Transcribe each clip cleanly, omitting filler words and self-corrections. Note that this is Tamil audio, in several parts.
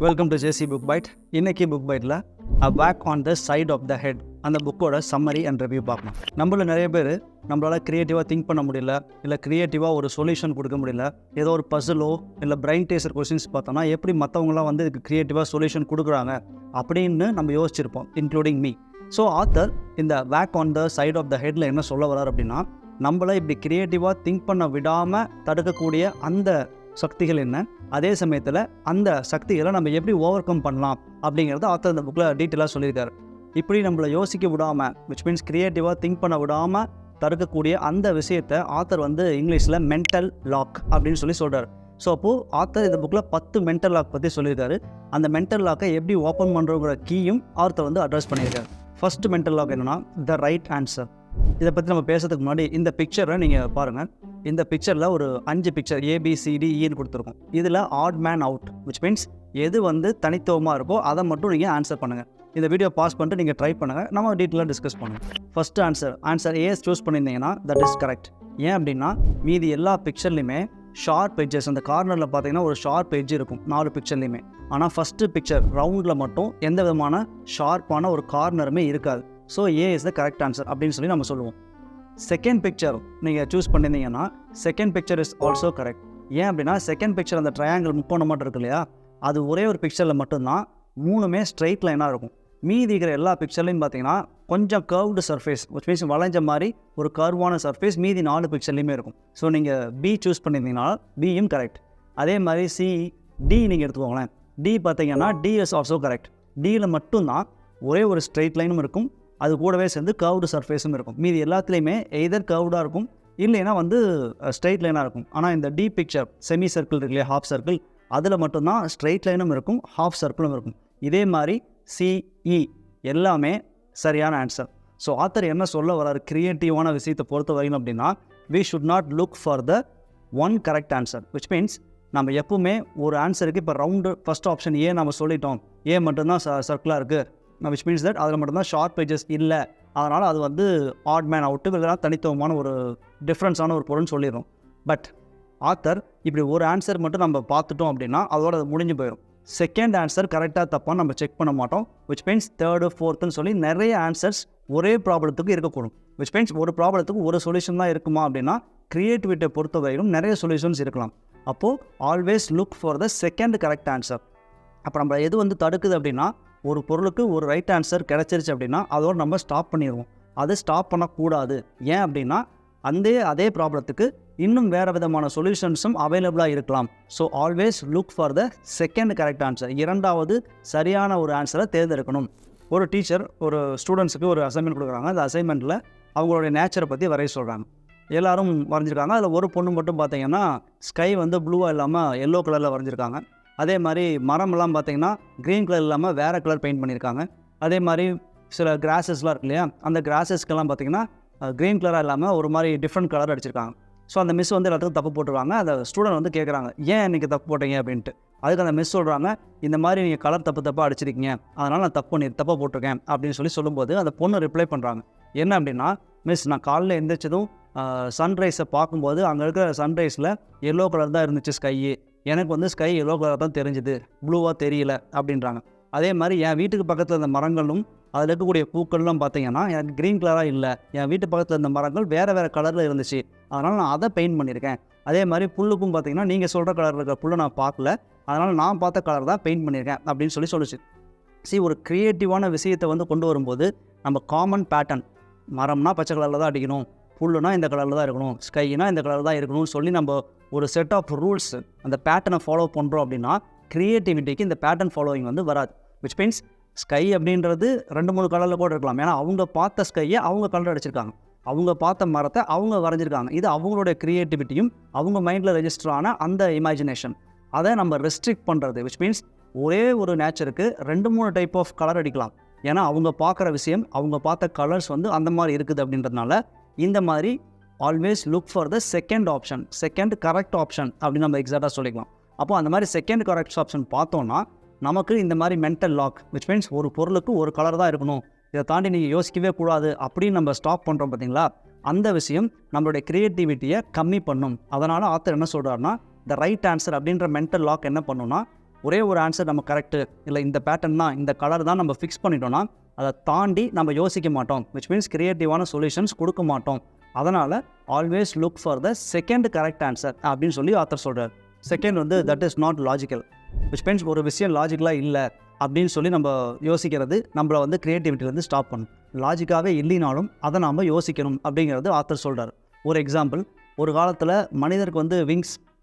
Welcome to JC book bite. இன்னைக்கு புக் பைட்டில் a whack on the side of the head அந்த புக்கோட சம்மரி அண்ட் ரிவ்யூ பார்க்கணும். நம்மள நிறைய பேர் நம்மளால் க்ரியேட்டிவாக திங்க் பண்ண முடியல, இல்லை க்ரியேட்டிவாக ஒரு சொல்யூஷன் கொடுக்க முடியல, ஏதோ ஒரு பசிலோ இல்லை பிரைன் டேஸ்டர் கொஸ்டின்ஸ் பார்த்தோன்னா எப்படி மற்றவங்களாம் வந்து இதுக்கு க்ரியேட்டிவாக சொல்யூஷன் கொடுக்குறாங்க அப்படின்னு நம்ம யோசிச்சிருப்போம், இன்க்ளூடிங் மீ. ஸோ ஆத்தர் இந்த whack on the side of the ஹெட்டில் என்ன சொல்ல வர்றார் அப்படின்னா, நம்மளை இப்படி க்ரியேட்டிவாக திங்க் பண்ண விடாமல் தடுக்கக்கூடிய அந்த சக்திகள் என்ன, அதே சமயத்தில் அந்த சக்திகளை நம்ம எப்படி ஓவர் கம் பண்ணலாம் அப்படிங்கிறத ஆத்தர் இந்த புக்கில் டீட்டெயிலாக சொல்லியிருக்காரு. இப்படி நம்மளை யோசிக்க விடாமல், விச் மீன்ஸ் க்ரியேட்டிவாக திங்க் பண்ண விடாமல் தடுக்கக்கூடிய அந்த விஷயத்தை ஆத்தர் வந்து இங்கிலீஷில் மென்டல் லாக் அப்படின்னு சொல்கிறார். ஸோ அப்போது ஆத்தர் இந்த புக்கில் 10 மென்டல் லாக் பற்றி சொல்லியிருக்காரு. அந்த மென்டல் லாக்கை எப்படி ஓப்பன் பண்ணுறோங்கிற கீயும் ஆத்தர் வந்து அட்ரஸ் பண்ணியிருக்காரு. ஃபர்ஸ்ட் மென்டல் லாக் என்னென்னா த ரைட் ஆன்சர். இதை பற்றி நம்ம பேசுறதுக்கு முன்னாடி இந்த பிக்சரை நீங்கள் பாருங்கள். இந்த பிக்சரில் ஒரு 5 பிக்சர் ABCDEன்னு கொடுத்துருக்கோம். இதில் odd man out, which means எது வந்து தனித்துவமாக இருக்கோ அதை மட்டும் நீங்கள் ஆன்சர் பண்ணுங்கள். இந்த வீடியோ பாஸ் பண்ணிட்டு நீங்கள் ட்ரை பண்ணுங்கள், நம்ம டீட்டெயிலாக டிஸ்கஸ் பண்ணுங்கள். ஃபஸ்ட்டு ஆன்சர் ஏ சூஸ் பண்ணியிருந்தீங்கன்னா தட் இஸ் கரெக்ட். ஏன் அப்படின்னா மீதி எல்லா பிக்சர்லையுமே ஷார்ப் எட்ஜஸ், அந்த கார்னரில் பார்த்தீங்கன்னா ஒரு ஷார்ப் எட்ஜ் இருக்கும் 4 பிக்சர்லையுமே. ஆனால் ஃபஸ்ட்டு பிக்சர் ரவுண்டில் மட்டும் எந்த விதமான ஷார்ப்பான ஒரு கார்னருமே இருக்காது. So A is the correct answer அப்படின்னு சொல்லி நம்ம சொல்லுவோம். செகண்ட் பிக்சர் நீங்கள் சூஸ் பண்ணியிருந்தீங்கன்னா second picture is also correct. ஏன் அப்படின்னா செகண்ட் பிக்சர் அந்த ட்ரையாங்கிள் முக்கோணம் மட்டும் இருக்கு இல்லையா, அது ஒரே ஒரு பிக்சரில் மட்டும்தான் 3மே ஸ்ட்ரைட் லைனாக இருக்கும். மீதி இருக்கிற எல்லா பிக்சர்லையும் பார்த்தீங்கன்னா கொஞ்சம் கர்வ்டு சர்ஃபேஸ், விச் மீன்ஸ் வளைஞ்ச மாதிரி ஒரு கர்வான சர்ஃபேஸ் மீதி 4 பிக்சர்லையுமே இருக்கும். ஸோ நீங்கள் பி சூஸ் பண்ணியிருந்தீங்கன்னா பியும் கரெக்ட். அதே மாதிரி டி நீங்கள் எடுத்துக்கோங்களேன். டி பார்த்தீங்கன்னா டி இஸ் ஆல்சோ கரெக்ட். டியில் மட்டும்தான் ஒரே ஒரு ஸ்ட்ரைட் லைனும் இருக்கும், அது கூடவே சேர்ந்து கர்வ்டு சர்ஃபேஸும் இருக்கும். மீதி எல்லாத்துலேயுமே எய்தர் கர்வ்டாக இருக்கும் இல்லைன்னா வந்து ஸ்ட்ரைட் லைனாக இருக்கும். ஆனால் இந்த டி பிக்சர் செமி சர்க்கிள் இருக்கு இல்லையா, ஹாஃப் சர்க்கிள், அதில் மட்டும்தான் ஸ்ட்ரைட் லைனும் இருக்கும், ஹாஃப் சர்க்கிளும் இருக்கும். இதே மாதிரி CE எல்லாமே சரியான ஆன்சர். ஸோ ஆத்தர் என்ன சொல்ல வர்றாரு க்ரியேட்டிவான விஷயத்தை பொறுத்த வரைக்கும் அப்படின்னா, we should not look for the one correct answer, which means நம்ம எப்பவுமே ஒரு ஆன்சருக்கு இப்போ ரவுண்டு ஃபஸ்ட் ஆப்ஷன் ஏ நம்ம சொல்லிட்டோம், ஏ மட்டும்தான் சர்க்கிளாக இருக்குது, விச் மீன்ஸ் தட் அதில் மட்டும்தான் ஷார்ப் பேஜஸ் இல்லை, அதனால் அது வந்து ஆட் மேன் அவுட்டு இல்லைனா தனித்துவமான ஒரு டிஃப்ரென்ஸான ஒரு பொருள்னு சொல்லிடும். பட் ஆத்தர் இப்படி ஒரு ஆன்சர் மட்டும் நம்ம பார்த்துட்டோம் அப்படின்னா அதோட அது முடிஞ்சு போயிடும். செகண்ட் ஆன்சர் கரெக்டாக தப்பாக நம்ம செக் பண்ண மாட்டோம். விச் மீன்ஸ் தேர்டு ஃபோர்த்துன்னு சொல்லி நிறைய ஆன்சர்ஸ் ஒரே ப்ராப்ளத்துக்கு இருக்கக்கூடும். விச் மீன்ஸ் ஒரு ப்ராப்ளத்துக்கு ஒரு சொல்யூஷன் தான் இருக்குமா அப்படின்னா, க்ரியேட்டிவிட்டியை பொறுத்த வரைக்கும் நிறைய சொல்யூஷன்ஸ் இருக்கலாம். அப்போது always look for the second correct answer. அப்போ நம்ம எது வந்து தடுக்குது அப்படின்னா, ஒரு பொருளுக்கு ஒரு ரைட் ஆன்சர் கிடச்சிருச்சு அப்படின்னா அதோடு நம்ம ஸ்டாப் பண்ணிடுவோம். அது ஸ்டாப் பண்ணக்கூடாது. ஏன் அப்படின்னா அதே ப்ராப்ளத்துக்கு இன்னும் வேறு விதமான சொல்யூஷன்ஸும் அவைலபிளாக இருக்கலாம். So always look for the second correct answer. இரண்டாவது சரியான ஒரு ஆன்சரை தேர்ந்தெடுக்கணும். ஒரு டீச்சர் ஒரு ஸ்டூடெண்ட்ஸுக்கு ஒரு அசைன்மெண்ட் கொடுக்குறாங்க. அந்த அசைன்மெண்ட்டில் அவங்களுடைய நேச்சரை பற்றி வரைய சொல்கிறாங்க. எல்லோரும் வரைஞ்சிருக்காங்க. அதில் ஒரு பொண்ணு மட்டும் பார்த்தீங்கன்னா ஸ்கை வந்து ப்ளூவாக இல்லாமல் எல்லோ கலரில் வரைஞ்சிருக்காங்க. அதே மாதிரி மரமெல்லாம் பார்த்தீங்கன்னா க்ரீன் கலர் இல்லாமல் வேறு கலர் பெயிண்ட் பண்ணியிருக்காங்க. அதே மாதிரி சில கிராஸஸ்லாம் இருக்கு இல்லையா, அந்த கிராஸஸ்க்கெல்லாம் பார்த்தீங்கன்னா க்ரீன் கலராக இல்லாமல் ஒரு மாதிரி டிஃப்ரெண்ட் கலர் அடிச்சிருக்காங்க. ஸோ அந்த மிஸ் வந்து எல்லாத்துக்கும் தப்பு போட்டுருவாங்க. அந்த ஸ்டூடெண்ட் வந்து கேட்குறாங்க, ஏன் இன்றைக்கி தப்பு போட்டீங்க அப்படின்ட்டு. அதுக்கு அந்த மிஸ் சொல்கிறாங்க, இந்த மாதிரி நீங்கள் கலர் தப்பாக அடிச்சிருக்கீங்க, அதனால் நான் தப்பாக போட்டிருக்கேன் அப்படின்னு சொல்லும்போது அந்த பொண்ணு ரிப்ளை பண்ணுறாங்க. என்ன அப்படின்னா, மிஸ் நான் காலையில் எந்திரிச்சதும் சன்ரைஸை பார்க்கும்போது அங்கே இருக்கிற சன்ரைஸில் எல்லோ கலர் தான் இருந்துச்சு ஸ்கை, எனக்கு வந்து ஸ்கை எல்லோ கலர் தான் தெரிஞ்சுது, ப்ளூவாக தெரியல அப்படின்றாங்க. அதே மாதிரி என் வீட்டுக்கு பக்கத்தில் இருந்த மரங்களும் அதில் இருக்கக்கூடிய பூக்கள்லாம் பார்த்தீங்கன்னா எனக்கு க்ரீன் கலராக இல்லை, என் வீட்டு பக்கத்தில் இருந்த மரங்கள் வேறு கலரில் இருந்துச்சு, அதனால் நான் அதை பெயிண்ட் பண்ணியிருக்கேன். அதே மாதிரி புல்லுக்கும் பார்த்தீங்கன்னா நீங்கள் சொல்கிற கலரில் இருக்கிற புல்லை நான் பார்க்கல, அதனால் நான் பார்த்த கலர் தான் பெயிண்ட் பண்ணியிருக்கேன் அப்படின்னு சொல்லிச்சு. ஒரு க்ரியேட்டிவான விஷயத்தை வந்து கொண்டு வரும்போது நம்ம காமன் பேட்டர்ன், மரம்னா பச்சை கலரில் தான் அடிக்கணும், புல்லுனா இந்த கலரில் தான் இருக்கணும், ஸ்கைனா இந்த கலரில் தான் இருக்கணும்னு சொல்லி நம்ம ஒரு செட் ஆஃப் ரூல்ஸ் அந்த பேட்டர்னை ஃபாலோ பண்ணுறோம் அப்படின்னா க்ரியேட்டிவிட்டிக்கு இந்த பேட்டர்ன் ஃபாலோவிங் வந்து வராது. விச் மீன்ஸ் ஸ்கை அப்படின்றது 2-3 கலரில் கூட இருக்கலாம். ஏன்னா அவங்க பார்த்த ஸ்கையை அவங்க கலர் அடிச்சிருக்காங்க, அவங்க பார்த்த மரத்தை அவங்க வரைஞ்சிருக்காங்க. இது அவங்களுடைய க்ரியேட்டிவிட்டியும் அவங்க மைண்டில் ரெஜிஸ்டர் ஆன அந்த இமேஜினேஷன். அதை நம்ம ரெஸ்ட்ரிக்ட் பண்ணுறது. விச் மீன்ஸ் ஒரே ஒரு நேச்சருக்கு 2-3 டைப் ஆஃப் கலர் அடிக்கலாம். ஏன்னா அவங்க பார்க்குற விஷயம், அவங்க பார்த்த கலர்ஸ் வந்து அந்த மாதிரி இருக்குது அப்படின்றதுனால இந்த மாதிரி always look for the second option, second correct option அப்படின்னு நம்ம எக்ஸாக்டாக சொல்லிக்கலாம். அப்போ அந்த மாதிரி செகண்ட் கரெக்ட் ஆப்ஷன் பார்த்தோன்னா நமக்கு இந்த மாதிரி மென்டல் லாக், விச் மீன்ஸ் ஒரு பொருளுக்கு ஒரு கலர் தான் இருக்கணும், இதை தாண்டி நீங்கள் யோசிக்கவே கூடாது அப்படின்னு நம்ம ஸ்டாப் பண்ணுறோம் பார்த்தீங்களா, அந்த விஷயம் நம்மளுடைய க்ரியேட்டிவிட்டியை கம்மி பண்ணும். அதனால் ஆத்தர் என்ன சொல்கிறாருன்னா, த ரைட் ஆன்சர் அப்படின்ற மென்டல் லாக் என்ன பண்ணுன்னா, ஒரே ஒரு ஆன்சர் நம்ம கரெக்டு இல்லை இந்த பேட்டர்ன் தான் இந்த கலர் தான் நம்ம ஃபிக்ஸ் பண்ணிட்டோம்னா அதை தாண்டி நம்ம யோசிக்க மாட்டோம், விச் மீன்ஸ் கிரியேட்டிவான சொல்யூஷன்ஸ் கொடுக்க மாட்டோம். அதனால் always look for the second correct answer அப்படின்னு சொல்லி ஆத்தர் சொல்கிறார். செகண்ட் வந்து that is not logical, which means ஒரு விஷயம் லாஜிக்கலாக இல்லை அப்படின்னு சொல்லி நம்ம யோசிக்கிறது நம்மளை வந்து க்ரியேட்டிவிட்டிலேருந்து ஸ்டாப் பண்ணும். லாஜிக்காகவே இல்லைனாலும் அதை நாம் யோசிக்கணும் அப்படிங்கிறது ஆத்தர் சொல்கிறார். ஒரு எக்ஸாம்பிள், ஒரு காலத்தில் மனிதருக்கு வந்து விங்ஸ்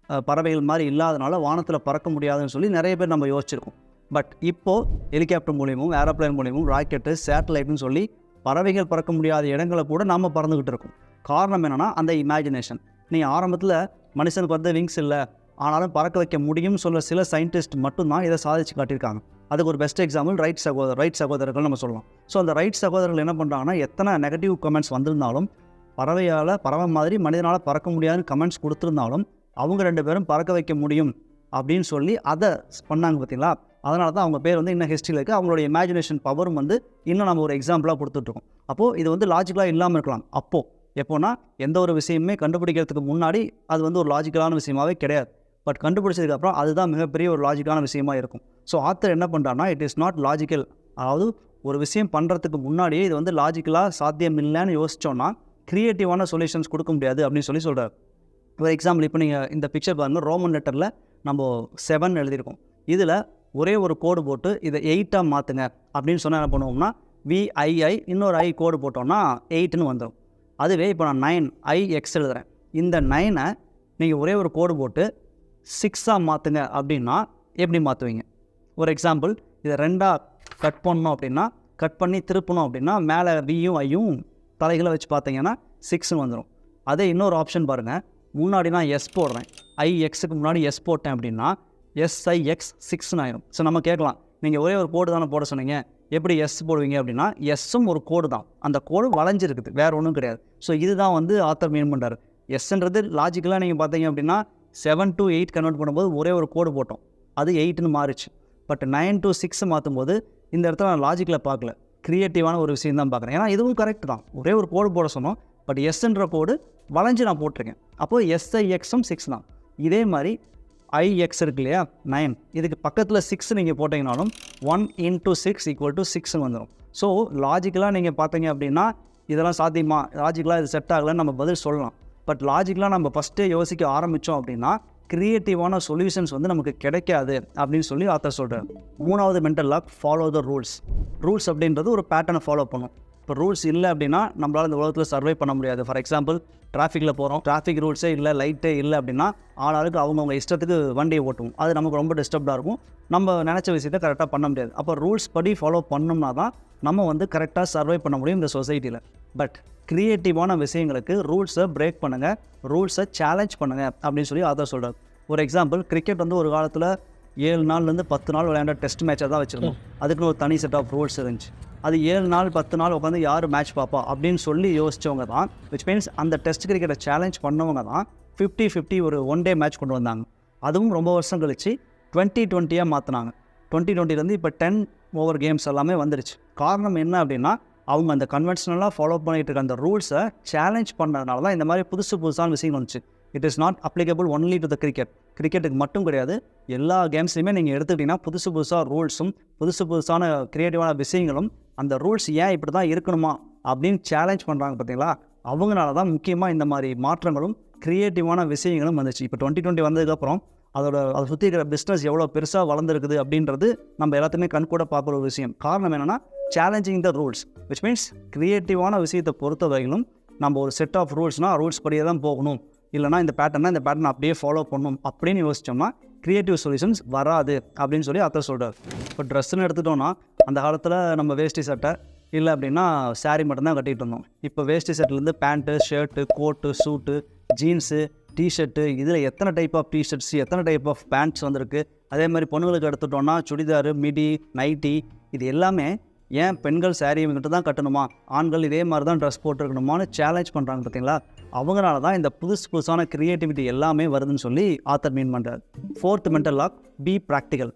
பறவைகள் மாதிரி இல்லாதனால வானத்தில் பறக்க முடியாதுன்னு சொல்லி நிறைய பேர் நம்ம யோசிச்சிருக்கோம். பட் இப்போது ஹெலிகாப்டர் மூலியமும் ஏரோப்ளைன் மூலியமும் ராக்கெட்டு சேட்டலைட்னு சொல்லி பறவைகள் பறக்க முடியாத இடங்களை கூட நாம் பறந்துக்கிட்டு இருக்கோம். காரணம் என்னென்னா அந்த இமேஜினேஷன். நீங்கள் ஆரம்பத்தில் மனுஷனுக்கு வந்து விங்ஸ் இல்லை ஆனாலும் பறக்க வைக்க முடியும்னு சொல்ல சில சயின்டிஸ்ட் மட்டும்தான் இதை சாதிச்சு காட்டியிருக்காங்க. அதுக்கு ஒரு பெஸ்ட் எக்ஸாம்பிள் ரைட் சகோதரர்கள் நம்ம சொல்லலாம். ஸோ அந்த ரைட் சகோதரர்கள் என்ன பண்ணுறாங்கன்னா எத்தனை நெகட்டிவ் கமெண்ட்ஸ் வந்திருந்தாலும் பறவை மாதிரி மனிதனால் பறக்க முடியாதுன்னு கமெண்ட்ஸ் கொடுத்துருந்தாலும் அவங்க 2 பேரும் பறக்க வைக்க முடியும் அப்படின்னு சொல்லி அதை பண்ணாங்க பார்த்தீங்களா. அதனால தான் அவங்க பேர் வந்து இன்னும் ஹிஸ்ட்ரியில் இருக்குது. அவங்களோட இமேஜினேஷன் பவரும் வந்து இன்னும் நம்ம ஒரு எக்ஸாம்பிளாக கொடுத்துட்ருக்கோம். அப்போது இது வந்து லாஜிக்கலாக இல்லாமல் இருக்கலாம். அப்போது எப்போனா எந்த ஒரு விஷயமே கண்டுபிடிக்கிறதுக்கு முன்னாடி அது வந்து ஒரு லாஜிக்கலான விஷயமாகவே கிடையாது. பட் கண்டுபிடிச்சதுக்கப்புறம் அதுதான் மிகப்பெரிய ஒரு லாஜிக்கான விஷயமா இருக்கும். ஸோ ஆத்தர் என்ன பண்ணுறான்னா இட் இஸ் நாட் லாஜிக்கல், அதாவது ஒரு விஷயம் பண்ணுறதுக்கு முன்னாடியே இது வந்து லாஜிக்கலாக சாத்தியம் இல்லைன்னு யோசித்தோன்னா க்ரியேட்டிவான சொல்யூஷன்ஸ் கொடுக்க முடியாது அப்படின்னு சொல்லி சொல்கிறார். ஒரு எக்ஸாம்பிள், இப்போ நீங்கள் இந்த பிக்சர் பாருங்கள், ரோமன் லெட்டரில் நம்ம 7 எழுதியிருக்கோம். இதில் ஒரே ஒரு கோடு போட்டு இதை 8ஆக மாற்றுங்க அப்படின்னு சொன்னால் என்ன பண்ணுவோம்னா VII இன்னொரு I கோடு போட்டோம்னா 8ன்னு வந்துடும். அதுவே இப்போ நான் 9IX எழுதுகிறேன். இந்த 9ஐ நீங்கள் ஒரே ஒரு கோடு போட்டு 6ஆக மாற்றுங்க அப்படின்னா எப்படி மாற்றுவீங்க? ஒரு எக்ஸாம்பிள், இதை 2ஆக கட் பண்ணணும் அப்படின்னா கட் பண்ணி திருப்பணும் அப்படின்னா மேலே Vயும் Iயும் தலைகளை வச்சு பார்த்தீங்கன்னா 6ன்னு வந்துடும். அதே இன்னொரு ஆப்ஷன் பாருங்கள், முன்னாடி நான் S போடுறேன், IXக்கு முன்னாடி S போட்டேன் அப்படின்னா SIX 6ன்னு ஆயிடும். ஸோ நம்ம கேட்கலாம், நீங்கள் ஒரே ஒரு கோடு தானே போட சொன்னீங்க, எப்படி S போடுவீங்க அப்படின்னா எஸ்ஸும் ஒரு கோடு தான், அந்த கோடு வளைஞ்சிருக்குது, வேறு ஒன்றும் கிடையாது. ஸோ இதுதான் வந்து ஆத்தர் மீன் பண்ணுறாரு. எஸ்ன்றது லாஜிக்கலாக நீங்கள் பார்த்தீங்க அப்படின்னா 7 to 8 கன்வெர்ட் பண்ணும்போது ஒரே ஒரு கோடு போட்டோம், அது 8ன்னு மாறிச்சு. பட் 9 to 6 மாற்றும் போது இந்த இடத்துல நான் லாஜிக்கில் பார்க்கல, க்ரியேட்டிவான ஒரு விஷயம் தான் பார்க்குறேன். ஏன்னா இதுவும் கரெக்ட் தான், ஒரே ஒரு கோடு போட சொன்னோம், பட் எஸ்ன்ற கோடு வளைஞ்சு நான் போட்டிருக்கேன். அப்போது SIXம் 6 தான். இதே மாதிரி IX இருக்கு இல்லையா 9, இதுக்கு பக்கத்தில் 6 நீங்கள் போட்டிங்கனாலும் 1 into 6 = 6ன்னு வந்துடும். ஸோ லாஜிக்கலாக நீங்கள் பார்த்தீங்க அப்படின்னா இதெல்லாம் சாத்தியமா, லாஜிக்கலாக இது செட் ஆகலைன்னு நம்ம பதில் சொல்லலாம். பட் லாஜிக்கலாக நம்ம ஃபஸ்ட்டே யோசிக்க ஆரம்பித்தோம் அப்படின்னா க்ரியேட்டிவான சொல்யூஷன்ஸ் வந்து நமக்கு கிடைக்காது அப்படின்னு சொல்லி ஆத்தர் சொல்கிறார். 3வது mental lock, follow the rules. Rules அப்படின்றது ஒரு பேட்டர்னை ஃபாலோ பண்ணும். இப்போ ரூல்ஸ் இல்லை அப்படின்னா நம்மளால் இந்த உலகத்தில் சர்வை பண்ண முடியாது. ஃபார் எக்ஸாம்பிள், டிராஃபிக்கில் போகிறோம், டிராஃபிக் ரூல்ஸே இல்லை, லைட்டே இல்லை அப்படின்னா ஆளாளுக்கு அவங்கவுங்க இஷ்டத்துக்கு வண்டியை ஓட்டுவோம், அது நமக்கு ரொம்ப டிஸ்டர்ப்டாக இருக்கும், நம்ம நினச்ச விஷயத்தை கரெக்டாக பண்ண முடியாது. அப்போ ரூல்ஸ் படி ஃபாலோ பண்ணோம்னா தான் நம்ம வந்து கரெக்டாக சர்வை பண்ண முடியும் இந்த சொசைட்டியில். பட் க்ரியேட்டிவான விஷயங்களுக்கு ரூல்ஸை பிரேக் பண்ணுங்கள், ரூல்ஸை சேலஞ்ச் பண்ணுங்கள் அப்படின்னு சொல்லி ஆத்தர் சொல்கிறார். ஒரு எக்ஸாம்பிள், கிரிக்கெட் வந்து ஒரு காலத்தில் 7 நாள்லேருந்து 10 நாள் விளையாண்ட டெஸ்ட் மேட்சாக தான் வச்சுருந்தோம். அதுக்குன்னு ஒரு தனி செட் ஆஃப் ரூல்ஸ் இருந்துச்சு. அது 7 நாள் 10 நாள் உட்காந்து யார் மேட்ச் பார்ப்பா அப்படின்னு சொல்லி யோசித்தவங்க தான், விச் மீன்ஸ் அந்த டெஸ்ட் கிரிக்கெட்டை சேலஞ்ச் பண்ணவங்க தான் 50-50 ஒரு 1 டே மேட்ச் கொண்டு வந்தாங்க. அதுவும் ரொம்ப வருஷம் கழிச்சு 2020 மாற்றினாங்க. 2020 இப்போ 10 ஓவர் கேம்ஸ் எல்லாமே வந்துருச்சு. காரணம் என்ன அப்படின்னா அவங்க அந்த கன்வென்ஷனலாக ஃபாலோ பண்ணிகிட்டு இருக்க அந்த ரூல்ஸை சேலஞ்ச் பண்ணதுனால தான் இந்த மாதிரி புதுசான விஷயம் வந்துச்சு. It is not applicable only to the கிரிக்கெட்டுக்கு மட்டும் கிடையாது, எல்லா கேம்ஸ்லையுமே நீங்கள் எடுத்துக்கிட்டிங்கன்னா புதுசாக ரூல்ஸும் புதுசான க்ரியேட்டிவான விஷயங்களும் அந்த ரூல்ஸ் ஏன் இப்படி தான் இருக்கணுமா அப்படின்னு சேலஞ்ச் பண்ணுறாங்க பார்த்தீங்களா, அவங்களால தான் முக்கியமாக இந்த மாதிரி மாற்றங்களும் க்ரியேட்டிவான விஷயங்களும் வந்துச்சு. இப்போ 2020 வந்ததுக்கப்புறம் அதை சுற்றி இருக்கிற பிஸ்னஸ் எவ்வளோ பெருசாக வளர்ந்துருக்குது அப்படின்றது நம்ம எல்லாத்துக்குமே கண்கூட பார்க்குற ஒரு விஷயம். காரணம் என்னென்னா challenging the rules, which means க்ரியேட்டிவான விஷயத்தை பொறுத்த வரையிலும் நம்ம ஒரு செட் ஆஃப் ரூல்ஸ் படியே தான் போகணும், இல்லைனா இந்த பேட்டர்னை அப்படியே ஃபாலோ பண்ணணும் அப்படின்னு யோசித்தோம்னா க்ரியேட்டிவ் சொல்யூஷன்ஸ் வராது அப்படின்னு சொல்லி ஆத்தர் சொல்கிறார். இப்போ ட்ரெஸ்ஸுன்னு எடுத்துட்டோன்னா அந்த காலத்தில் நம்ம வேஷ்டி சட்டை இல்லை அப்படின்னா சாரீ மட்டும்தான் கட்டிகிட்டு இருந்தோம். இப்போ வேஷ்டி சட்டிலேருந்து பேண்ட்டு, ஷர்ட்டு, கோட்டு, சூட்டு, ஜீன்ஸு, டிஷர்ட்டு, இதில் எத்தனை டைப் ஆஃப் டிஷர்ட்ஸ், எத்தனை டைப் ஆஃப் பேண்ட்ஸ் வந்திருக்கு. அதே மாதிரி பொண்ணுங்களுக்கு எடுத்துட்டோன்னா சுடிதாரு, மிடி, நைட்டி, இது எல்லாமே ஏன் பெண்கள் சாரீ இவங்ககிட்ட தான் கட்டணுமா, ஆண்கள் இதே மாதிரி தான் ட்ரெஸ் போட்டுருக்கணுமான்னு சேலஞ்ச் பண்ணுறாங்க பார்த்தீங்களா. அவங்களால தான் இந்த புதுசான க்ரியேட்டிவிட்டி எல்லாமே வருதுன்னு சொல்லி ஆத்தர் மீன் பண்ணுறார். 4th mental lock, B practical.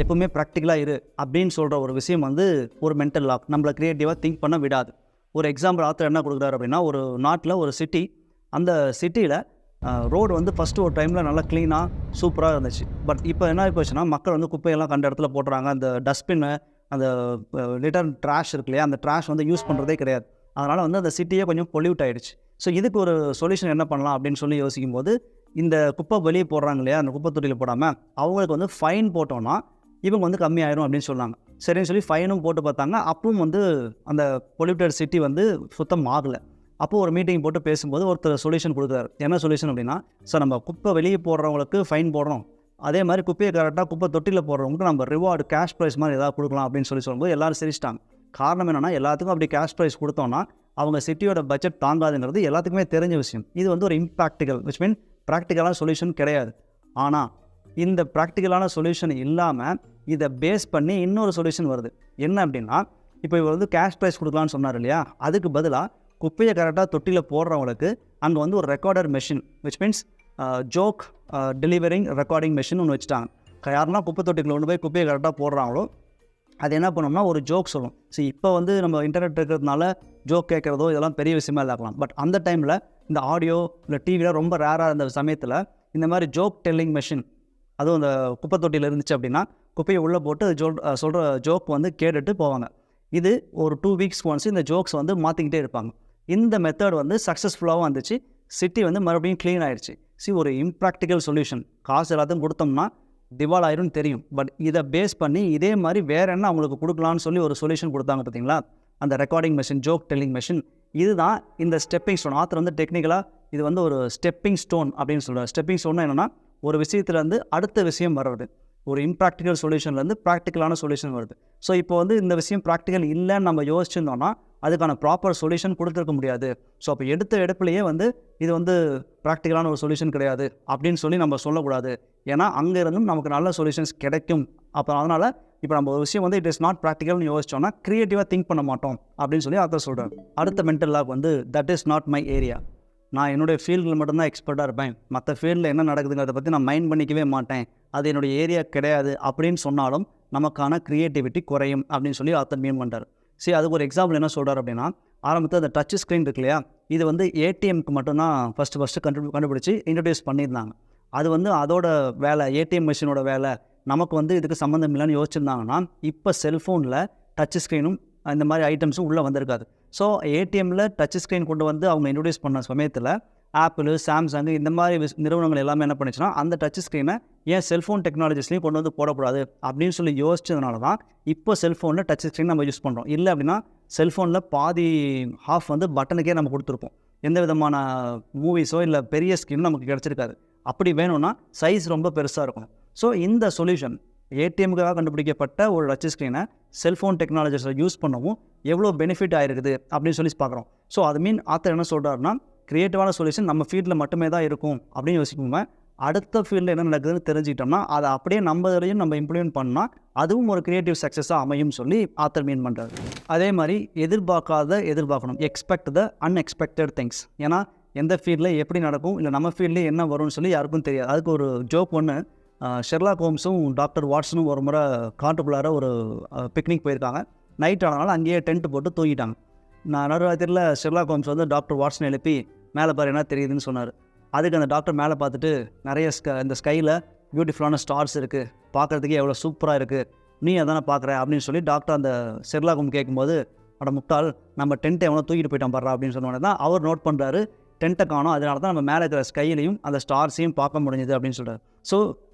எப்போவுமே ப்ராக்டிக்கலாக இரு அப்படின்னு சொல்கிற ஒரு விஷயம் வந்து ஒரு மென்டல் லாக், நம்மளை க்ரியேட்டிவாக திங்க் பண்ண விடாது. ஒரு எக்ஸாம்பிள் ஆத்தர் என்ன கொடுக்குறாரு அப்படின்னா, ஒரு நாட்டில் ஒரு சிட்டி, அந்த சிட்டியில் ரோடு வந்து ஃபஸ்ட்டு ஒரு டைமில் நல்லா க்ளீனாக சூப்பராக இருந்துச்சு. பட் இப்போ என்ன ஆகி போச்சுன்னா, மக்கள் வந்து குப்பையெல்லாம் கண்ட இடத்துல போட்டுறாங்க. அந்த டஸ்ட்பின்னு, அந்த லிட்டர் ட்ராஷ் இருக்கு இல்லையா, அந்த ட்ராஷ் வந்து யூஸ் பண்ணுறதே கிடையாது. அதனால் வந்து அந்த சிட்டியே கொஞ்சம் பொல்யூட் ஆகிடுச்சு. ஸோ இதுக்கு ஒரு சொல்யூஷன் என்ன பண்ணலாம் அப்படின்னு சொல்லி யோசிக்கும்போது, இந்த குப்பை வெளியே போடுறாங்க இல்லையா, அந்த குப்பை தொட்டியில் போடாமல் அவங்களுக்கு வந்து ஃபைன் போட்டோன்னா இவங்க வந்து கம்மியாயிரும் அப்படின்னு சொன்னாங்க. சரின்னு சொல்லி ஃபைனும் போட்டு பார்த்தாங்க. அப்பவும் வந்து அந்த பொல்யூட்டட் சிட்டி வந்து சுத்தம் ஆகலை. அப்போது ஒரு மீட்டிங் போட்டு பேசும்போது ஒருத்தர் சொல்யூஷன் கொடுக்குறாரு. என்ன சொல்யூஷன் அப்படின்னா, சார் நம்ம குப்பை வெளியே போடுறவங்களுக்கு ஃபைன் போடுறோம், அதே மாதிரி குப்பையை கரெக்டாக குப்பை தொட்டியில் போடுறவங்களுக்கு நம்ம ரிவார்டு கேஷ் ப்ரைஸ் மாதிரி ஏதாவது கொடுக்கலாம் அப்படின்னு சொல்லும்போது எல்லோரும் சிரிச்சிட்டாங்க. காரணம் என்னென்னா, எல்லாத்துக்கும் அப்படி கேஷ் ப்ரைஸ் கொடுத்தோன்னா அவங்க சிட்டியோட பட்ஜெட் தாங்காதுங்கிறது எல்லாத்துக்குமே தெரிஞ்ச விஷயம். இது வந்து ஒரு இம்ப்ராக்டிக்கல், விச் மீன் ப்ராக்டிக்கலான சொல்யூஷன் கிடையாது. ஆனால் இந்த ப்ராக்டிக்கலான சொல்யூஷன் இல்லாமல் இதை பேஸ் பண்ணி இன்னொரு சொல்யூஷன் வருது. என்ன அப்படின்னா, இப்போ இவர் வந்து கேஷ் ப்ரைஸ் கொடுக்கலான்னு சொன்னார் இல்லையா, அதுக்கு பதிலாக குப்பையை கரெக்டாக தொட்டியில் போடுறவங்களுக்கு அங்கே வந்து ஒரு recorder machine, which means joke delivering recording machine ஒன்று வச்சுட்டாங்க. யாரெல்லாம் குப்பை தொட்டிக்குள்ள கொண்டு போய் குப்பையை கரெக்டாக போடுறாங்களோ அது என்ன பண்ணோம்னா ஒரு ஜோக் சொல்லும். சரி, இப்போ வந்து நம்ம இன்டர்நெட் இருக்கிறதுனால ஜோக் கேட்குறதோ இதெல்லாம் பெரிய விஷயமா இருக்கலாம். பட் அந்த டைமில் இந்த ஆடியோ இல்லை டிவியில் ரொம்ப ரேராக இருந்த சமயத்தில் இந்த மாதிரி ஜோக் டெல்லிங் மெஷின் அதுவும் அந்த குப்பை தொட்டியில் இருந்துச்சு அப்படின்னா குப்பையை உள்ளே போட்டு சொல்கிற ஜோக் வந்து கேட்டுட்டு போவாங்க. இது ஒரு 2 வீக்ஸ்க்கு ஒன்ஸ் இந்த ஜோக்ஸ் வந்து மாற்றிக்கிட்டே இருப்பாங்க. இந்த மெத்தட் வந்து சக்ஸஸ்ஃபுல்லாகவும் வந்துச்சு. சிட்டி வந்து மறுபடியும் க்ளீன் ஆயிடுச்சு. ஒரு இம்ப்ராக்டிக்கல் சொல்யூஷன். காசு எல்லாத்தையும் கொடுத்தோம்னா திவால் ஆயிரும்னு தெரியும். பட் இதை பேஸ் பண்ணி இதே மாதிரி வேறு என்ன அவங்களுக்கு கொடுக்கலான்னு சொல்லி ஒரு சொல்யூஷன் கொடுத்தாங்க பார்த்தீங்களா, அந்த recording machine, joke telling machine. இதுதான் இந்த ஸ்டெப்பிங் ஸ்டோன். ஆத்தர் வந்து டெக்னிக்கலாக இது வந்து ஒரு ஸ்டெப்பிங் ஸ்டோன் அப்படின்னு சொல்கிறார். ஸ்டெப்பிங் ஸ்டோன்னா என்னென்னா, ஒரு விஷயத்துலேருந்து அடுத்த விஷயம் வர்றது. ஒரு இம்ப்ராக்டிக்கல் சொல்யூஷன்லேருந்து ப்ராக்டிக்கலான சொல்யூஷன் வருது. ஸோ இப்போ வந்து இந்த விஷயம் ப்ராக்டிக்கல் இல்லைன்னு நம்ம யோசிச்சிருந்தோம்னா அதுக்கான ப்ராப்பர் சொல்யூஷன் கொடுத்துருக்க முடியாது. ஸோ அப்போ எடுப்பிலேயே வந்து இது வந்து ப்ராக்டிக்கலான ஒரு சொல்யூஷன் கிடையாது அப்படின்னு சொல்லி நம்ம சொல்லக்கூடாது. ஏன்னா அங்கே இருந்தும் நமக்கு நல்ல சொல்யூஷன்ஸ் கிடைக்கும். அப்போ அதனால் இப்போ நம்ம ஒரு விஷயம் வந்து இட் இஸ் நாட் ப்ராக்டிக்கல்னு யோசிச்சோன்னா க்ரியேட்டிவாக திங்க் பண்ண மாட்டோம் அப்படின்னு சொல்லி அதை சொல்கிறார். அடுத்த மென்டல் லாக் வந்து that is not my area. நான் என்னுடைய ஃபீல்டில் மட்டும்தான் எக்ஸ்பர்ட்டாக இருப்பேன், மற்ற ஃபீல்டில் என்ன நடக்குதுங்கிறத பற்றி நான் மைண்ட் பண்ணிக்கவே மாட்டேன், அது என்னுடைய ஏரியா கிடையாது அப்படின்னு சொன்னாலும் நமக்கான க்ரியேட்டிவிட்டி குறையும் அப்படின்னு சொல்லி ஆத்தர் மீன் பண்ணுறாரு. சரி, அதுக்கு ஒரு எக்ஸாம்பிள் என்ன சொல்கிறார் அப்படின்னா, ஆரம்பத்தில் அந்த டச் ஸ்க்ரீன் இருக்கு இல்லையா, இது வந்து ஏடிஎம்க்கு மட்டும்தான் ஃபஸ்ட்டு கண்டுபிடிச்சி இன்ட்ரடியூஸ் பண்ணியிருந்தாங்க. அது வந்து அதோட வேலை, ஏடிஎம் மிஷினோட வேலை, நமக்கு வந்து இதுக்கு சம்மந்தம் இல்லைன்னு யோசிச்சிருந்தாங்கன்னா இப்போ செல்ஃபோனில் டச் ஸ்க்ரீனும் இந்த மாதிரி ஐட்டம்ஸும் உள்ளே வந்திருக்காது. ஸோ ஏடிஎம்மில் டச் ஸ்க்ரீன் கொண்டு வந்து அவங்க இன்ட்ரடியூஸ் பண்ண சமயத்தில் ஆப்பிள், சாம்சங் இந்த மாதிரி நிறுவனங்கள் எல்லாமே என்ன பண்ணிச்சுன்னா அந்த டச் ஸ்க்ரீனை ஏன் செல்ஃபோன் டெக்னாலஜிஸ்லையும் கொண்டு வந்து போடக்கூடாது அப்படின்னு சொல்லி யோசிச்சதுனால தான் இப்போ செல்ஃபோனில் டச் ஸ்க்ரீன் நம்ம யூஸ் பண்ணுறோம். இல்லை அப்படின்னா செல்ஃபோனில் பாதி ஹாஃப் வந்து பட்டனுக்கே நம்ம கொடுத்துருப்போம். எந்த விதமான மூவிஸோ இல்லை பெரிய ஸ்க்ரீனும் நமக்கு கிடச்சிருக்காது. அப்படி வேணும்னா சைஸ் ரொம்ப பெருசாக இருக்கும். ஸோ இந்த சொல்யூஷன் ஏடிஎம்முக்காக கண்டுபிடிக்கப்பட்ட ஒரு டச் ஸ்க்ரீனை செல்ஃபோன் டெக்னாலஜிஸை யூஸ் பண்ணவும் எவ்வளோ பெனிஃபிட் ஆகிருக்குது அப்படின்னு சொல்லி பார்க்குறோம். ஸோ அது மீன் ஆத்தர் என்ன சொல்கிறாருன்னா, க்ரியேட்டிவான சொல்யூஷன் நம்ம ஃபீல்டில் மட்டுமே தான் இருக்கும் அப்படின்னு யோசிக்கும்போது அடுத்த ஃபீல்டில் என்ன நடக்குதுன்னு தெரிஞ்சுக்கிட்டோம்னா அதை அப்படியே நம்ம இதையும் நம்ம இம்ப்ளிமெண்ட் பண்ணால் அதுவும் ஒரு க்ரியேட்டிவ் சக்ஸஸாக அமையும் சொல்லி ஆத்தர் மீன் பண்ணுறாரு. அதே மாதிரி எதிர்பார்க்கணும், எக்ஸ்பெக்ட் த அன்எக்ஸ்பெக்டட் திங்ஸ். ஏன்னா எந்த ஃபீல்டில் எப்படி நடக்கும் இல்லை நம்ம ஃபீல்டில் என்ன வரும்னு சொல்லி யாருக்கும் தெரியாது. அதுக்கு ஒரு ஜோக் ஒன்று, ஷெர்லாக் ஹோம்ஸும் டாக்டர் வாட்ஸனும் ஒரு முறை காட்டுக்குள்ளார ஒரு பிக்னிக் போயிருக்காங்க. நைட் ஆனதுனால அங்கேயே டென்ட் போட்டு தூங்கிட்டாங்க. நடுராத்திரியில் ஷெர்லாக் ஹோம்ஸ் வந்து டாக்டர் வாட்ஸனை எழுப்பி மேலே பாரு என்ன தெரியுதுன்னு சொன்னார். அதுக்கு அந்த டாக்டர் மேலே பார்த்துட்டு நிறைய இந்த ஸ்கையில் பியூட்டிஃபுல்லான ஸ்டார்ஸ் இருக்குது, பார்க்குறதுக்கே எவ்வளோ சூப்பராக இருக்குது, நீ அதானே பார்க்குற அப்படின்னு சொல்லி டாக்டர் அந்த ஷெர்லாக் ஹோம் கேட்கும்போது, அட முட்டாள், நம்ம டென்ட்டை எவ்வளோ தூக்கிட்டு போயிட்டான் பாடுறா அப்படின்னு சொன்னோடனே தான் அவர் நோட் பண்ணுறாரு, டென்ட்டை காணோம், அதனால தான் நம்ம மேலே இருக்கிற ஸ்கைலையும் அந்த ஸ்டார்ஸையும் பார்க்க முடிஞ்சுது அப்படின்னு சொல்கிறார். So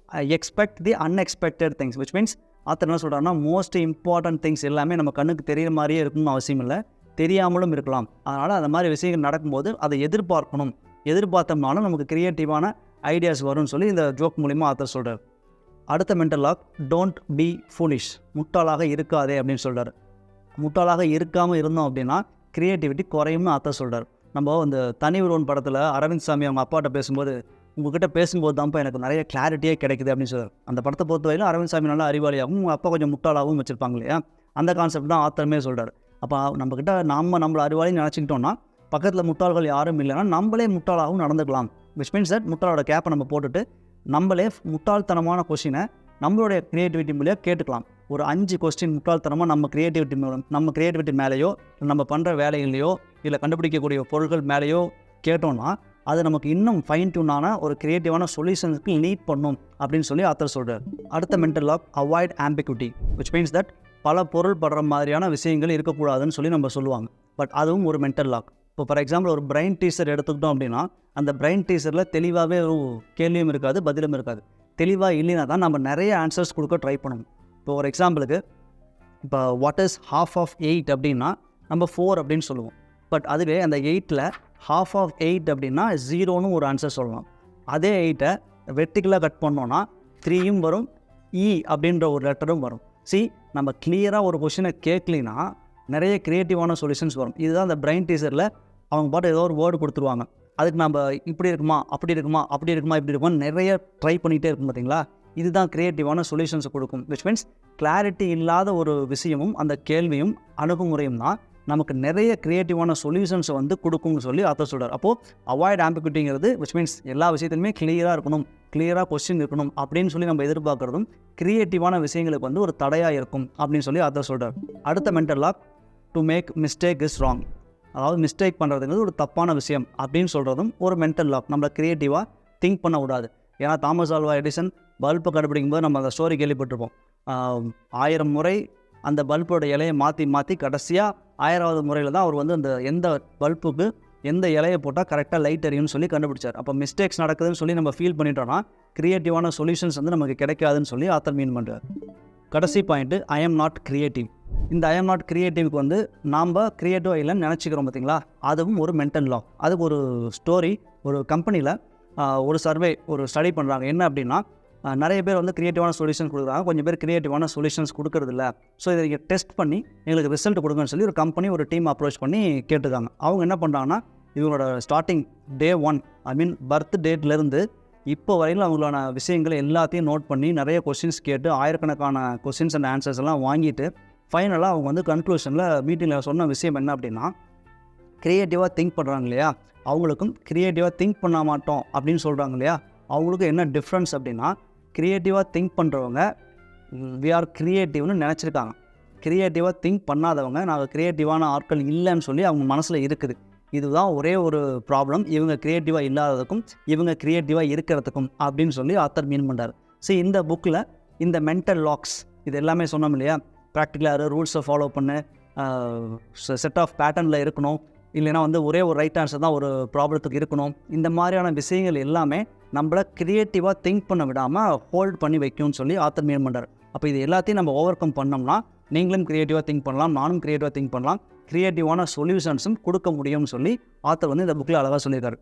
expect the unexpected things, which means author என்ன சொல்கிறாருன்னா, மோஸ்ட் இம்பார்ட்டன்ட் திங்ஸ் எல்லாமே நம்ம கண்ணுக்கு தெரிகிற மாதிரியே இருக்கணும்னு அவசியம் இல்லை, தெரியாமலும் இருக்கலாம். அதனால் அந்த மாதிரி விஷயங்கள் நடக்கும்போது அதை எதிர்பார்த்தோம்னாலும் நமக்கு க்ரியேட்டிவான ஐடியாஸ் வரும்னு சொல்லி இந்த ஜோக் மூலிமா ஆத்தர் சொல்கிறார். அடுத்த mental lock, don't be foolish, முட்டாளாக இருக்காதே அப்படின்னு சொல்கிறார். முட்டாளாக இருக்காமல் இருந்தோம் அப்படின்னா க்ரியேட்டிவிட்டி குறையும்னு ஆத்தர் சொல்கிறார். நம்ம இந்த தனி ஒருவன் படத்தில் அரவிந்த் சாமி அவங்க அப்பாட்ட பேசும்போது, உங்ககிட்ட பேசும்போது தான்ப்பா எனக்கு நிறைய கிளாரிட்டியே கிடைக்குது அப்படின்னு சொல்கிறார். அந்த படத்தை பொறுத்தவரையிலும் அரவிந்த் சாமி நல்லா அறிவாளியாகவும் உங்கள் அப்பா கொஞ்சம் முட்டாளாகவும் வச்சுருப்பாங்க இல்லையா, அந்த கான்செப்ட் தான் ஆத்தருமே சொல்கிறார். அப்போ நம்மக்கிட்ட நம்மளை அறிவாளின்னு நினச்சிக்கிட்டோன்னா பக்கத்தில் முட்டாள்கள் யாரும் இல்லைன்னா நம்மளே முட்டாளாகவும் நடந்துக்கலாம். விச் மீன்ஸ் தட் முட்டாளோட கேப்பை நம்ம போட்டுட்டு நம்மளே முட்டாள்தனமான கொஸ்டினை நம்மளுடைய க்ரியேட்டிவிட்டி மூலியம் கேட்டுக்கலாம். ஒரு 5 கொஸ்டின் முட்டாள்தனமாக நம்ம க்ரியேட்டிவிட்டி மேலேயோ நம்ம பண்ணுற வேலைகள்லையோ இல்லை கண்டுபிடிக்கக்கூடிய பொருட்கள் மேலேயோ கேட்டோம்னா அது நமக்கு இன்னும் ஃபைன் டியூனான ஒரு க்ரியேட்டிவான சொல்யூஷனுக்கு லீட் பண்ணும் அப்படின்னு சொல்லி ஆத்தர் சொல்கிறார். அடுத்த mental lock avoid ambiguity, which means that பல பொருள் படுற மாதிரியான விஷயங்கள் இருக்கக்கூடாதுன்னு சொல்லி நம்ம சொல்லுவாங்க. பட் அதுவும் ஒரு மென்டல் லாக். இப்போ ஃபார் எக்ஸாம்பிள் ஒரு பிரெயின் டீசர் எடுத்துக்கிட்டோம் அப்படின்னா அந்த பிரெயின் டீசரில் தெளிவாகவே ஒரு கேள்வியும் இருக்காது, பதிலும் இருக்காது. தெளிவாக இல்லைனா தான் நம்ம நிறைய ஆன்சர்ஸ் கொடுக்க ட்ரை பண்ணணும். இப்போ ஒரு எக்ஸாம்பிளுக்கு இப்போ வாட் இஸ் half of 8 அப்படின்னா நம்ம 4 அப்படின்னு சொல்லுவோம். பட் அதுவே அந்த 8ல் half of 8 அப்படின்னா 0ன்னு ஒரு ஆன்சர் சொல்லலாம். அதே 8ஐ வெர்டிக்கலாக கட் பண்ணோன்னா 3யும் வரும், இ அப்படின்ற ஒரு லெட்டரும் வரும். நம்ம கிளியராக ஒரு கொஷினை கேட்கலினா நிறைய க்ரியேட்டிவான சொல்யூஷன்ஸ் வரும். இதுதான் அந்த பிரெயின் டீசரில் அவங்க பாட்டு ஏதோ ஒரு வேர்டு கொடுத்துருவாங்க. அதுக்கு நம்ம இப்படி இருக்குமா, அப்படி இருக்குமா, அப்படி இருக்குமா, இப்படி இருக்குமா நிறைய ட்ரை பண்ணிகிட்டே இருக்கும் பார்த்தீங்களா. இதுதான் க்ரியேட்டிவான சொல்யூஷன்ஸை கொடுக்கும். விச் மீன்ஸ் கிளாரிட்டி இல்லாத ஒரு விஷயமும் அந்த கேள்வியும் அணுகுமுறையும் தான் நமக்கு நிறைய க்ரியேட்டிவான சொல்யூஷன்ஸை வந்து கொடுக்கும்னு சொல்லி ஆத்தர் சொல்கிறார். அப்போது அவாய்ட் ஆம்பிகுட்டிங்கிறது விச் மீன்ஸ் எல்லா விஷயத்துலையுமே கிளியராக இருக்கணும், கிளியராக கொஸ்டின் இருக்கணும் அப்படின்னு சொல்லி நம்ம எதிர்பார்க்குறதும் க்ரியேட்டிவான விஷயங்களுக்கு வந்து ஒரு தடையாக இருக்கும் அப்படின்னு சொல்லி ஆத்தர் சொல்கிறார். அடுத்த mental lock to make mistake is wrong, அதாவது மிஸ்டேக் பண்ணுறதுங்கிறது ஒரு தப்பான விஷயம் அப்படின்னு சொல்கிறதும் ஒரு மென்டல் லாக். நம்மளை க்ரியேட்டிவாக திங்க் பண்ண விடாது. ஏன்னா தாமஸ் ஆல்வா எடிசன் பல்பை கண்டுபிடிக்கும் போது நம்ம அந்த ஸ்டோரி கேள்விப்பட்டிருப்போம். 1000 முறை அந்த பல்போட இலையை மாற்றி கடைசியாக 1000வது முறையில் தான் அவர் வந்து அந்த எந்த பல்புக்கு எந்த இலையை போட்டால் கரெக்டாக லைட் எரியும்னு சொல்லி கண்டுபிடிச்சார். அப்போ மிஸ்டேக்ஸ் நடக்குதுன்னு சொல்லி நம்ம ஃபீல் பண்ணிட்டோன்னா க்ரியேட்டிவான சொல்யூஷன்ஸ் வந்து நமக்கு கிடைக்காதுன்னு சொல்லி ஆத்தர் மீன் பண்ணுறார். கடைசி point I am not creative. இந்த ஐ எம் நாட் க்ரியேட்டிவ்க்கு வந்து நாம் க்ரியேட்டிவாக இல்லைன்னு நினச்சிக்கிறோம் பார்த்தீங்களா, அதுவும் ஒரு மென்டல் லாக். அதுக்கு ஒரு ஸ்டோரி, ஒரு கம்பெனியில் ஒரு சர்வே, ஒரு ஸ்டடி பண்ணுறாங்க. என்ன அப்படின்னா நிறைய பேர் வந்து க்ரியேட்டிவான சொல்யூஷன்ஸ் கொடுக்குறாங்க, கொஞ்சம் பேர் க்ரியேட்டிவான சொல்யூஷன்ஸ் கொடுக்குறதில்ல. ஸோ இதை நீங்கள் டெஸ்ட் பண்ணி எங்களுக்கு ரிசல்ட் கொடுங்கன்னு சொல்லி ஒரு கம்பெனி ஒரு டீம் அப்ரோச் பண்ணி கேட்டுருக்காங்க. அவங்க என்ன பண்ணுறாங்கன்னா இவங்களோட ஸ்டார்டிங் டே 1 ஐ மீன் பர்த் டேட்லேருந்து இப்போ வரையில் அவங்களோட விஷயங்கள் எல்லாத்தையும் நோட் பண்ணி நிறைய கொஸ்டின்ஸ் கேட்டு ஆயிரக்கணக்கான கொஸ்டின்ஸ் அண்ட் ஆன்சர்ஸ் எல்லாம் வாங்கிட்டு ஃபைனலாக அவங்க வந்து கன்க்ளூஷனில் மீட்டிங்கில் சொன்ன விஷயம் என்ன அப்படின்னா, க்ரியேட்டிவாக திங்க் பண்ணுறாங்க இல்லையா, அவங்களுக்கும் க்ரியேட்டிவாக திங்க் பண்ண மாட்டோம் அப்படின்னு சொல்கிறாங்க இல்லையா, அவங்களுக்கும் என்ன டிஃப்ரென்ஸ் அப்படின்னா, க்ரியேட்டிவாக திங்க் பண்ணுறவங்க வி ஆர் க்ரியேட்டிவ்னு நினச்சிருக்காங்க. க்ரியேட்டிவாக திங்க் பண்ணாதவங்க நாங்கள் க்ரியேட்டிவான ஆட்கள் இல்லைன்னு சொல்லி அவங்க மனசில் இருக்குது. இதுதான் ஒரே ஒரு ப்ராப்ளம், இவங்க க்ரியேட்டிவாக இல்லாததுக்கும் இவங்க க்ரியேட்டிவாக இருக்கிறதுக்கும் அப்படின்னு சொல்லி ஆத்தர் மீன் பண்ணுறாரு. இந்த புக்கில் இந்த மென்டல் லாக்ஸ் இது எல்லாமே சொன்னோம் இல்லையா, ப்ராக்டிக்கலாக ரூல்ஸை ஃபாலோ பண்ணு, செட் ஆஃப் பேட்டர்னில் இருக்கணும், இல்லைனா வந்து ஒரே ஒரு ரைட் ஆன்சர் தான் ஒரு ப்ராப்ளத்துக்கு இருக்கணும். இந்த மாதிரியான விஷயங்கள் எல்லாமே நம்மளை க்ரியேட்டிவாக திங்க் பண்ண விடாமல் ஹோல்ட் பண்ணி வைக்கும்னு சொல்லி ஆத்தர் மீன் பண்ணுறார். அப்போ இது எல்லாத்தையும் நம்ம ஓவர் கம் பண்ணோம்னா நீங்களும் க்ரியேட்டிவாக திங்க் பண்ணலாம், நானும் க்ரியேட்டிவாக திங்க் பண்ணலாம், க்ரியேட்டிவான சொல்யூஷன்ஸும் கொடுக்க முடியும்னு சொல்லி ஆத்தர் வந்து இந்த புக்கில் அழகாக சொல்லியிருக்காரு.